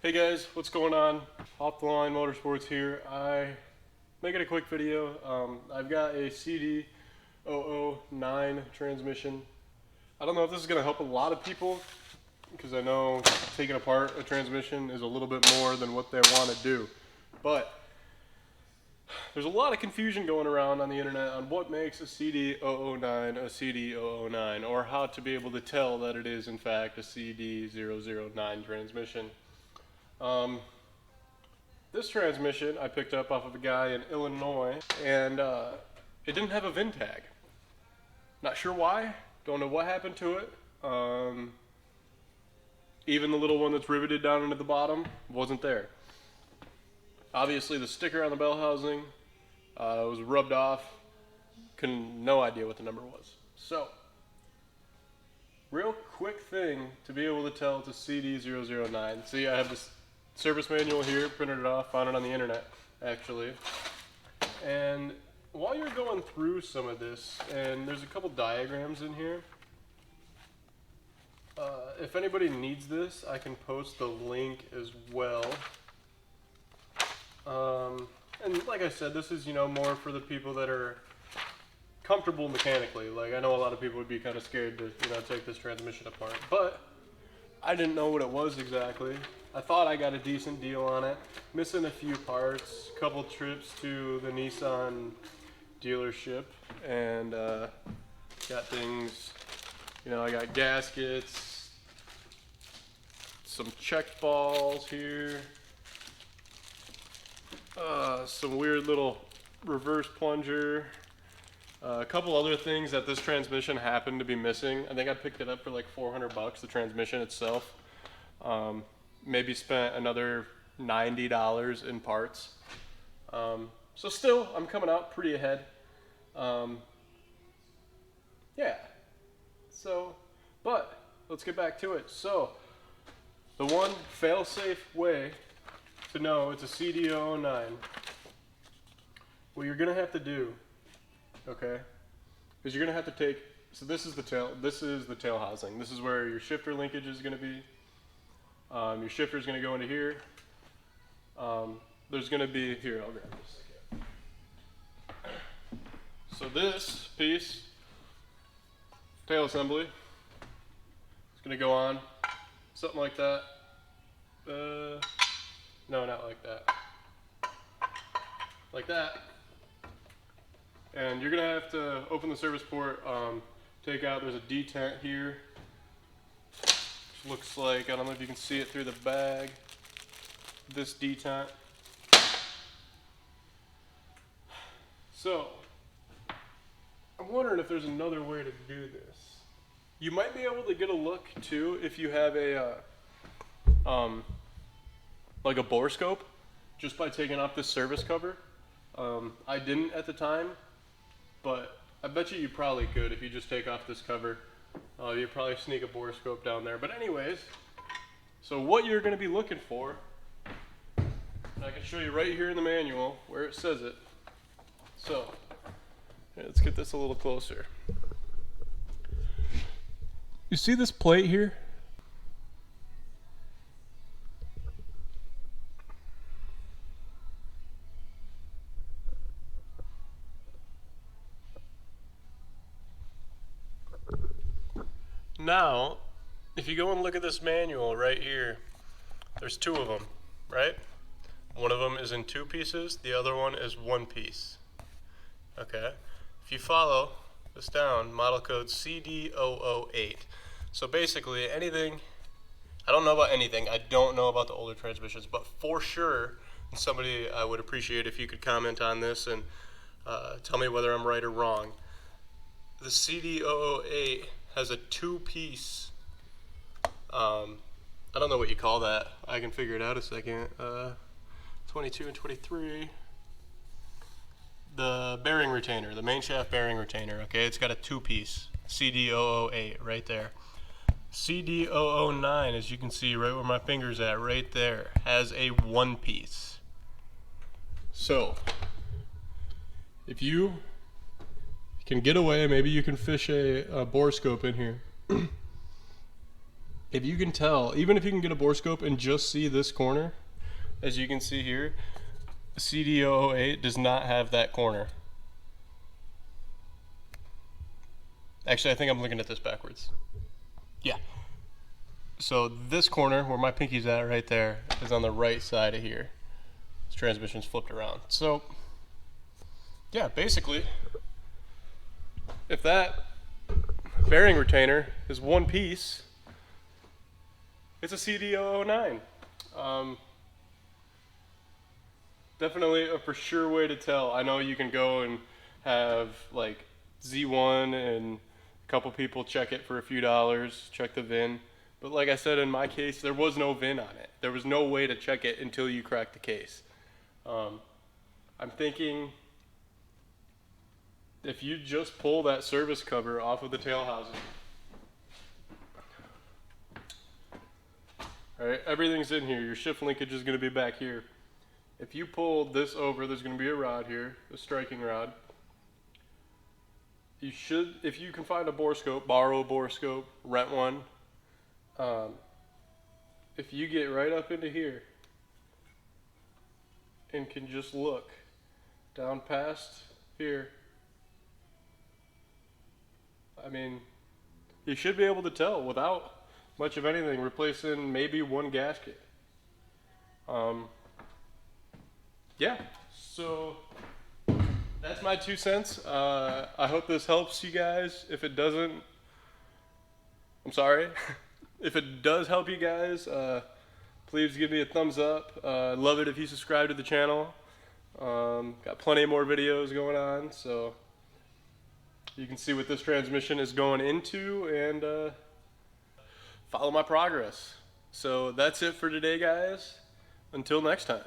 Hey guys, what's going on? Off the Line Motorsports here. Making a quick video. I've got a CD009 transmission. I don't know if this is going to help a lot of people because I know taking apart a transmission is a little bit more than what they want to do. But there's a lot of confusion going around on the internet on what makes a CD009 a CD009, or how to be able to tell that it is in fact a CD009 transmission. This transmission I picked up off of a guy in Illinois, and it didn't have a VIN tag. Not sure why, don't know what happened to it. Even the little one that's riveted down into the bottom wasn't there. Obviously the sticker on the bell housing was rubbed off. No idea what the number was. So, real quick thing to be able to tell it's a CD009. See, I have this service manual here, printed it off, found it on the internet actually. And while you're going through some of this, and there's a couple diagrams in here, if anybody needs this, I can post the link as well. And like I said, this is, more for the people that are comfortable mechanically. Like, I know a lot of people would be kind of scared to, take this transmission apart, but I didn't know what it was exactly. I thought I got a decent deal on it. Missing a few parts, couple trips to the Nissan dealership, and got things, I got gaskets, some check balls here, some weird little reverse plunger, a couple other things that this transmission happened to be missing. I think I picked it up for like $400, the transmission itself. Maybe spent another $90 in parts. So still, I'm coming out pretty ahead. Yeah. So, but let's get back to it. So, the one fail-safe way to know it's a CD009, what you're gonna have to do, okay, is you're gonna have to take. So this is the tail. This is the tail housing. This is where your shifter linkage is gonna be. Your shifter is going to go into here. There's going to be, here, I'll grab this. So this piece, tail assembly, is going to go on, something like that. No, not like that. Like that. And you're going to have to open the service port, take out, there's a detent here. Looks like, I don't know if you can see it through the bag, this detent. So, I'm wondering if there's another way to do this. You might be able to get a look too if you have a, like a bore scope, just by taking off this service cover. I didn't at the time, but I bet you probably could if you just take off this cover. You'd probably sneak a bore scope down there. But anyways, so what you're going to be looking for, I can show you right here in the manual where it says it. So, let's get this a little closer. You see this plate here? Now, if you go and look at this manual right here, there's two of them, right? One of them is in two pieces, the other one is one piece. Okay? If you follow this down, model code CD008. So basically anything, I don't know about anything, I don't know about the older transmissions, but for sure, somebody I would appreciate if you could comment on this and tell me whether I'm right or wrong. The CD008 has a two-piece, I don't know what you call that. I can figure it out a second. 22 and 23. The bearing retainer, the main shaft bearing retainer, okay? It's got a two-piece, CD008 right there. CD009, as you can see right where my finger's at, right there, has a one-piece. So, if you can get away, maybe you can fish a bore scope in here. if you can tell, even if you can get a borescope and just see this corner, as you can see here, CD008 does not have that corner. Actually, I think I'm looking at this backwards. Yeah. So this corner, where my pinky's at right there, is on the right side of here. This transmission's flipped around. So, yeah, basically, if that bearing retainer is one piece, it's a CD009. Definitely a for sure way to tell. I know you can go and have like Z1 and a couple people check it for a few dollars, check the VIN. But like I said, in my case, there was no VIN on it. There was no way to check it until you crack the case. I'm thinking if you just pull that service cover off of the tail housing, all right, everything's in here. Your shift linkage is going to be back here. If you pull this over, there's going to be a rod here, a striking rod. You should, if you can find a borescope, borrow a borescope, rent one. If you get right up into here and can just look down past here, I mean, you should be able to tell without much of anything, replacing maybe one gasket. Yeah, so that's my 2 cents. I hope this helps you guys. If it doesn't, I'm sorry. If it does help you guys, please give me a thumbs up. I'd love it if you subscribe to the channel. Got plenty more videos going on, so you can see what this transmission is going into and follow my progress. So that's it for today, guys. Until next time.